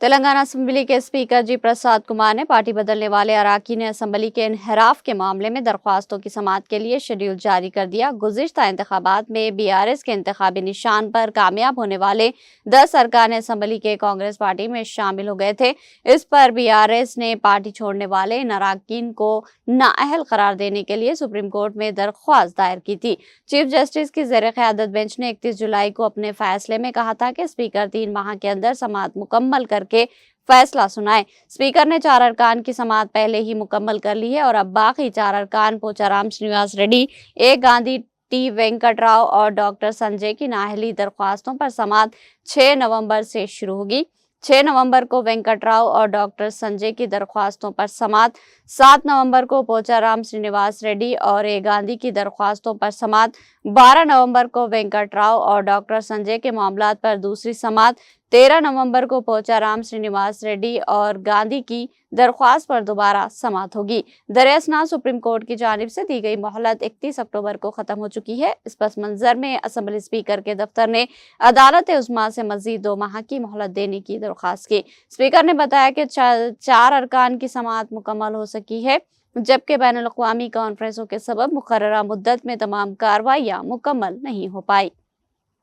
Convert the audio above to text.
Telangana assembly के speaker जी प्रसाद कुमार ने party बदलने वाले अराकीन असेंबली के इनहराफ के मामले में दरख्वास्तों की समाअत के लिए शेड्यूल जारी कर दिया। गुज़िश्ता इंतखाबात में बीआरएस के इंतखाबी निशान पर कामयाब होने वाले 10 अरकान असेंबली के कांग्रेस पार्टी में शामिल हो गए थे। इस पर बीआरएस ने पार्टी छोड़ने वाले इन अराकीन को नाअहल करार देने के लिए सुप्रीम कोर्ट में दरख्वास्त दायर की थी। चीफ जस्टिस की ज़ेर क़यादत बेंच ने 31 जुलाई को अपने फैसले में कहा था कि स्पीकर 3 माह के अंदर समाअत मुकम्मल करके फैसला सुनाए। स्पीकर ने 4 अरकान की समाअत पहले ही मुकम्मल कर ली है और अब बाकी 4 अरकान पोचाराम श्रीनिवास रेड्डी, ए गांधी, टी वेंकट राव और डॉक्टर संजय की नाअहली दरख्वास्तों पर समाअत 6 नवंबर से शुरू होगी। 6 नवंबर को वेंकट राव और डॉक्टर संजय की दरख्वास्तों पर समाअत, 7 नवंबर को पोचाराम श्रीनिवास रेड्डी और ए गांधी की दरख्वास्तों पर समाअत, 12 नवंबर को वेंकट राव और डॉक्टर संजय के मामलात पर दूसरी समाअत, 13 नवंबर को पोचाराम श्रीनिवास रेड्डी और गांधी की दरख्वास्त पर दोबारा समाअत होगी। दरअसल सुप्रीम कोर्ट की जानिब से दी गई मोहलत 31 अक्टूबर को खत्म हो चुकी है। इस पस मंजर में असेंबली स्पीकर के दफ्तर ने अदालत उज़्मा से मजीद 2 माह की मोहलत देने की दरख्वास्त की। स्पीकर ने बताया कि 4 अरकान की समाअत मुकम्मल हो सकी है, जबकि बैनुल अक़वामी कॉन्फ्रेंसों के सबब मुकर्ररा मुद्दत में तमाम कार्रवाइयाँ मुकम्मल नहीं हो पाई।